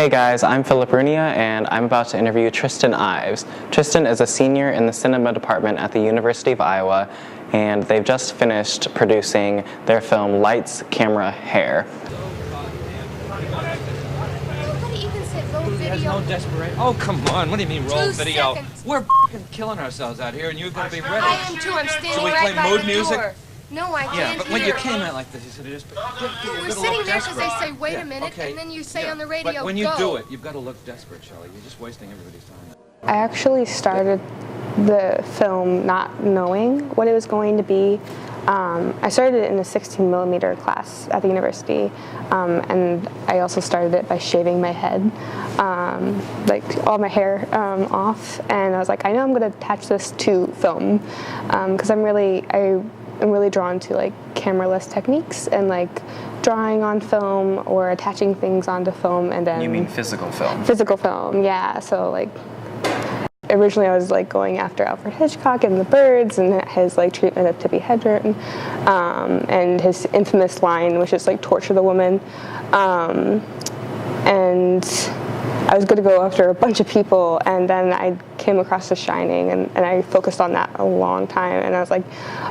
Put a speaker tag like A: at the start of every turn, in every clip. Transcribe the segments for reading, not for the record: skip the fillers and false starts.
A: Hey guys, I'm Philip Runia and I'm about to interview Tristen Ives. Tristen is a senior in the cinema department at the University of Iowa, and they've just finished producing their film Lights, Camera, Hair.
B: There's no desperation. Oh, come on. What do you mean roll video?
C: Seconds.
B: We're f***ing killing ourselves out here, and you're going to be ready.
C: I am too. I'm standing
B: So we
C: right
B: play
C: by
B: mood
C: the
B: music?
C: door. No, I
B: Yeah,
C: can't
B: but when
C: hear.
B: you came out like this, you said just
C: We're sitting there because they say, wait a minute,
B: okay.
C: and then you say
B: Yeah,
C: on the radio,
B: but when you
C: go.
B: do it, you've got to look desperate, Shelley. You're just wasting everybody's time.
D: I actually started the film not knowing what it was going to be. I started it in a 16mm class at the university, and I also started it by shaving my head, like all my hair off, and I was like, I know I'm going to attach this to film, because I'm really drawn to like camera-less techniques and like drawing on film or attaching things onto film, and then...
A: You mean physical film?
D: Physical film, yeah. So like originally I was like going after Alfred Hitchcock and The Birds and his like treatment of Tippi Hedren, and his infamous line, which is like torture the woman, and I was going to go after a bunch of people, and then I came across The Shining, and I focused on that a long time, and I was like,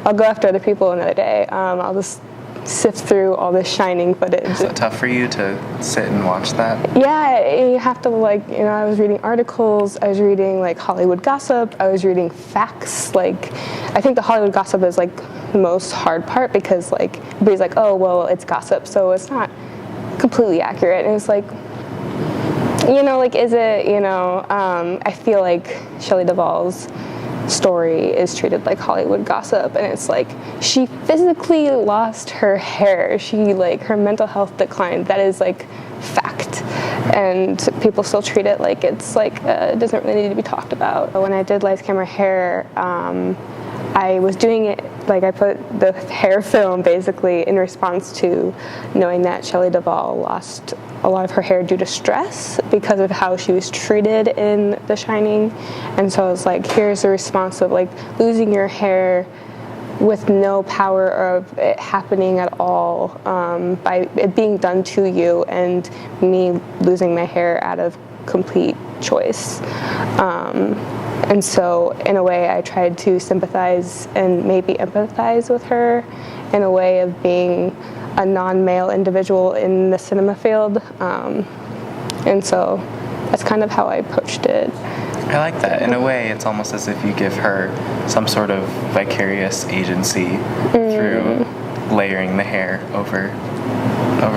D: I'll go after other people another day. I'll just sift through all this Shining footage.
A: Is it tough for you to sit and watch that?
D: Yeah, you have to like, you know, I was reading articles, I was reading like Hollywood gossip, I was reading facts. Like, I think the Hollywood gossip is like the most hard part because like everybody's like, oh, well, it's gossip, so it's not completely accurate. And it's like, you know, like, is it, you know, I feel like Shelley Duvall's story is treated like Hollywood gossip, and it's like she physically lost her hair, she like her mental health declined. That is like fact, and people still treat it like it's like it doesn't really need to be talked about. When I did Lights, Camera, Hair, I was doing it like I put the hair film basically in response to knowing that Shelley Duvall lost a lot of her hair due to stress because of how she was treated in The Shining. And so I was like, here's the response of like losing your hair with no power of it happening at all, by it being done to you, and me losing my hair out of complete choice. And so in a way I tried to sympathize and maybe empathize with her in a way of being a non-male individual in the cinema field, and so that's kind of how I approached it.
A: I like that. In a way, it's almost as if you give her some sort of vicarious agency through layering the hair over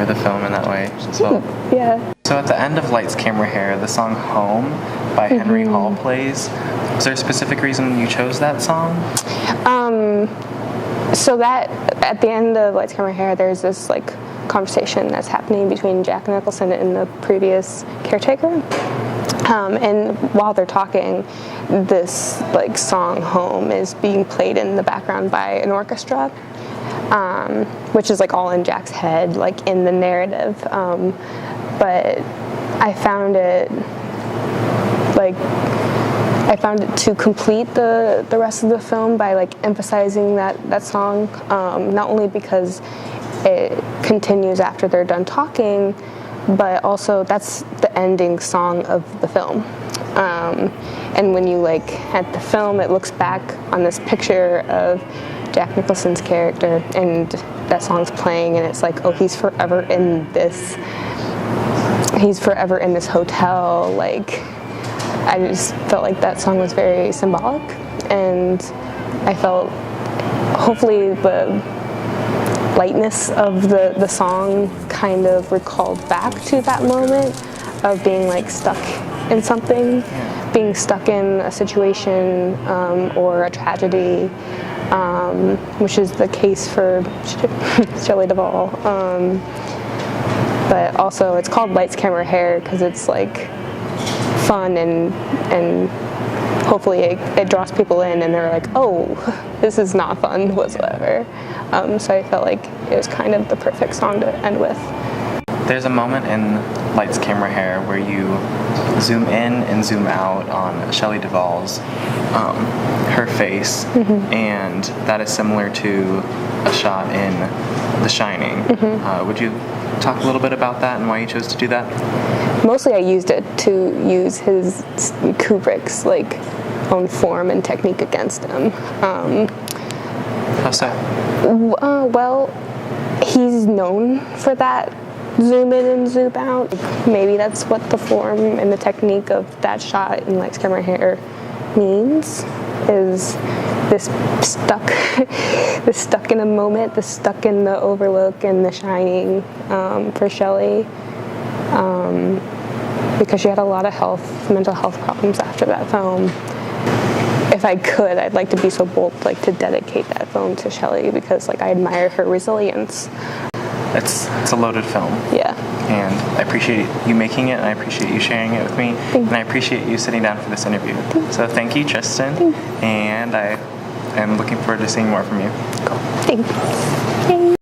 A: the film in that way as well.
D: Yeah.
A: So at the end of Lights, Camera, Hair, the song Home by Henry Hall plays. Was there a specific reason you chose that song?
D: So that at the end of Lights, Camera, Hair, there's this like conversation that's happening between Jack Nicholson and the previous caretaker, and while they're talking, this like song Home is being played in the background by an orchestra, which is like all in Jack's head, like in the narrative, but I found it to complete the rest of the film by like emphasizing that song, not only because it continues after they're done talking, but also that's the ending song of the film. And when you like at the film, it looks back on this picture of Jack Nicholson's character, and that song's playing, and it's like, oh, he's forever in this hotel. Like, I just felt like that song was very symbolic, and I felt hopefully the lightness of the song kind of recalled back to that moment of being like stuck in something, being stuck in a situation or a tragedy, which is the case for Shelley Duvall. But also it's called Lights, Camera, Hair because it's like fun, and hopefully it draws people in and they're like, oh, this is not fun whatsoever. So I felt like it was kind of the perfect song to end with.
A: There's a moment in Lights, Camera, Hair where you zoom in and zoom out on Shelley Duvall's her face, and that is similar to a shot in The Shining. Would you talk a little bit about that and why you chose to do that?
D: mostly I used it to use his Kubrick's like own form and technique against him.
A: How so?
D: Well, he's known for that zoom in and zoom out. Maybe that's what the form and the technique of that shot in Lights, Camera, Hair means, is this stuck this stuck in a moment, this stuck in the Overlook and The Shining for Shelley, because she had a lot of mental health problems after that film. If I could, I'd like to be so bold, like to dedicate that film to Shelley, because like I admire her resilience.
A: It's a loaded film.
D: Yeah.
A: And I appreciate you making it, and I appreciate you sharing it with me, and I appreciate you sitting down for this interview. So thank you, Tristen, and I am looking forward to seeing more from you.
D: Cool. Thanks. Yay.